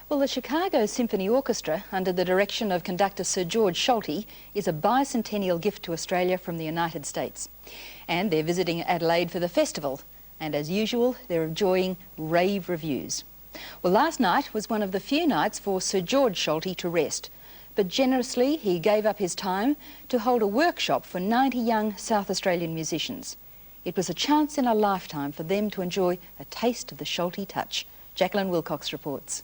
Well, the Chicago Symphony Orchestra, under the direction of conductor Sir Georg Solti, is a bicentennial gift to Australia from the United States. And they're visiting Adelaide for the festival. And as usual, they're enjoying rave reviews. Well, last night was one of the few nights for Sir Georg Solti to rest. But generously, he gave up his time to hold a workshop for 90 young South Australian musicians. It was a chance in a lifetime for them to enjoy a taste of the Solti touch. Jacqueline Wilcox reports.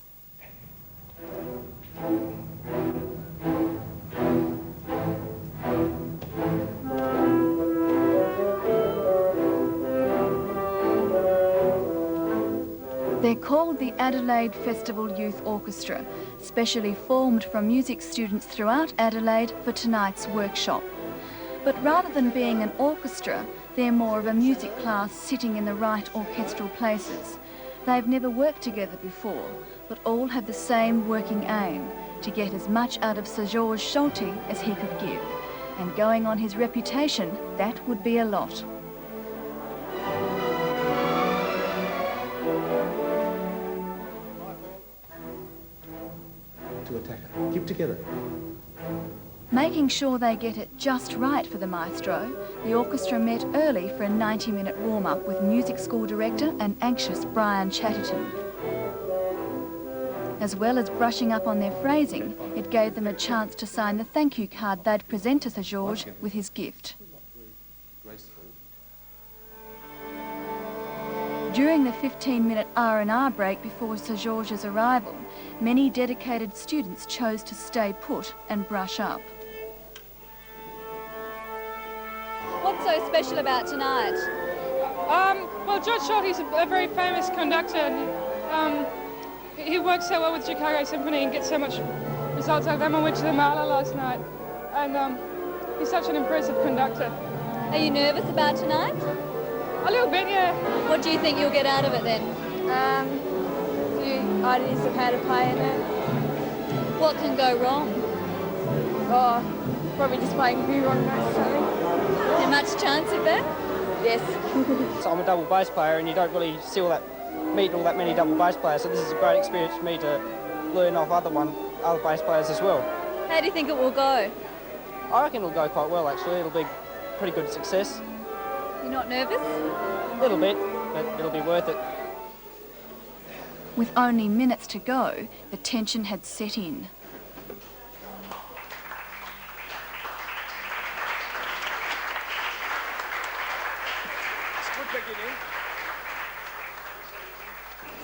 They're called the Adelaide Festival Youth Orchestra, specially formed from music students throughout Adelaide for tonight's workshop. But rather than being an orchestra, they're more of a music class sitting in the right orchestral places. They've never worked together before, but all have the same working aim, to get as much out of Sir Georg Solti as he could give. And going on his reputation, that would be a lot. To attacker. Keep together. Making sure they get it just right for the maestro, the orchestra met early for a 90-minute warm-up with music school director and anxious Brian Chatterton. As well as brushing up on their phrasing, it gave them a chance to sign the thank you card they'd present to Sir Georg with his gift. During the 15-minute R&R break before Sir George's arrival, many dedicated students chose to stay put and brush up. What's so special about tonight? Well, Georg Solti's a very famous conductor, and he works so well with Chicago Symphony and gets so much results out of them. I went to the Mahler last night, and he's such an impressive conductor. Are you nervous about tonight? A little bit, yeah. What do you think you'll get out of it then? A few ideas of how to play it. What can go wrong? Oh, probably just playing a few wrong notes, Is there much chance of that? Yes. So I'm a double bass player, and you don't really see meet all that many double bass players, so this is a great experience for me to learn off other bass players as well. How do you think it will go? I reckon it'll go quite well, actually. It'll be pretty good success. You're not nervous? A little bit, but it'll be worth it. With only minutes to go, the tension had set in.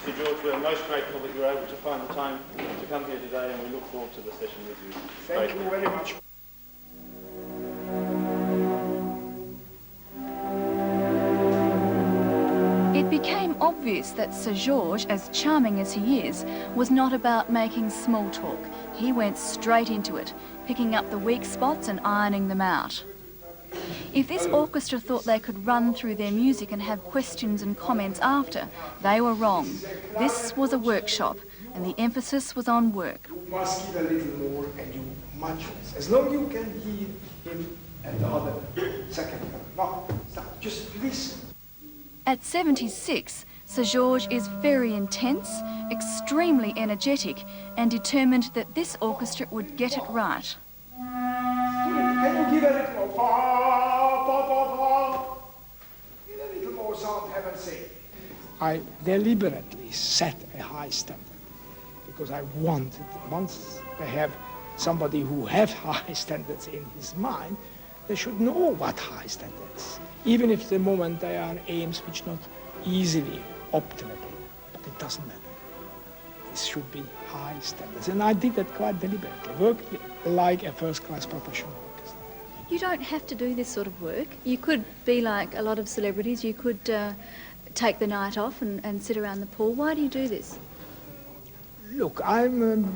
Sir George, we're most grateful that you were able to find the time to come here today, and we look forward to the session with you. Thank you very much. It became obvious that Sir Georg, as charming as he is, was not about making small talk. He went straight into it, picking up the weak spots and ironing them out. If this orchestra thought they could run through their music and have questions and comments after, they were wrong. This was a workshop, and the emphasis was on work. You must give a little more, and you much less. As long as you can hear him and the other second. No, stop. Just listen. At 76, Sir Georg is very intense, extremely energetic, and determined that this orchestra would get it right. Can you give a little more? Fa, fa, fa, fa. Give a little more sound, heaven's sake. I deliberately set a high standard because I wanted, once they have somebody who have high standards in his mind, they should know what high standards. Even if the moment they are aims which not easily obtainable, but it doesn't matter. This should be high standards, and I did that quite deliberately, worked like a first-class professional orchestra. You don't have to do this sort of work. You could be like a lot of celebrities. You could take the night off and sit around the pool. Why do you do this? Look, I'm an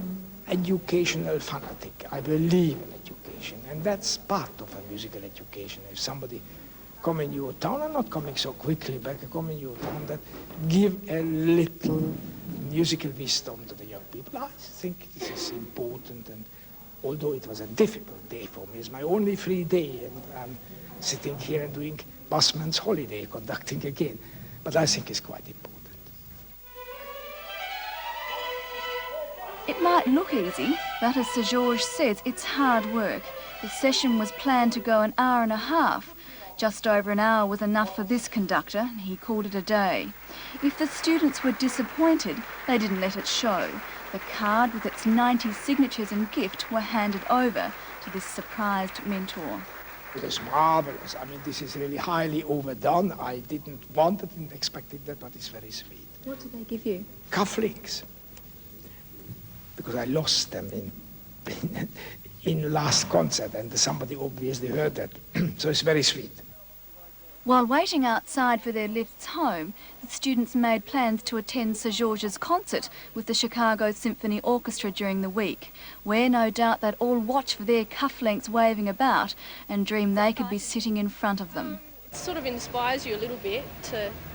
educational fanatic. I believe in education, and that's part of a musical education. If somebody come in your town, I'm not coming so quickly back, I come in your town, that give a little musical wisdom to the young people. I think this is important, and although it was a difficult day for me, it's my only free day, and I'm sitting here and doing busman's holiday, conducting again, but I think it's quite important. It might look easy, but as Sir George says, it's hard work. The session was planned to go an hour and a half. Just over an hour was enough for this conductor. He called it a day. If the students were disappointed, they didn't let it show. The card with its 90 signatures and gift were handed over to this surprised mentor. It was marvellous. I mean, this is really highly overdone. I didn't want it, didn't expect it, but it's very sweet. What did they give you? Cufflinks, because I lost them in last concert, and somebody obviously heard that. So it's very sweet. While waiting outside for their lifts home, the students made plans to attend Sir George's concert with the Chicago Symphony Orchestra during the week, where no doubt they'd all watch for their cufflinks waving about and dream they could be sitting in front of them. It sort of inspires you a little bit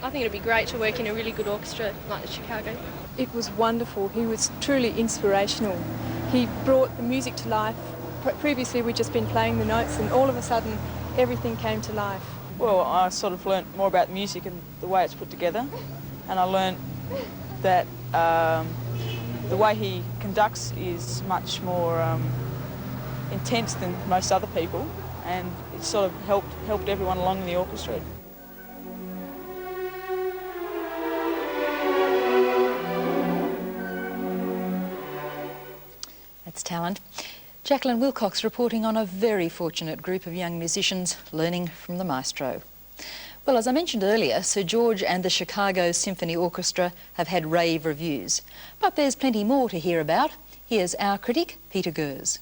I think it'd be great to work in a really good orchestra like the Chicago. It was wonderful. He was truly inspirational. He brought the music to life. Previously we'd just been playing the notes and all of a sudden everything came to life. Well, I sort of learnt more about music and the way it's put together, and I learnt that the way he conducts is much more intense than most other people, and it sort of helped everyone along in the orchestra. That's talent. Jacqueline Wilcox reporting on a very fortunate group of young musicians learning from the maestro. Well, as I mentioned earlier, Sir George and the Chicago Symphony Orchestra have had rave reviews. But there's plenty more to hear about. Here's our critic, Peter Gers.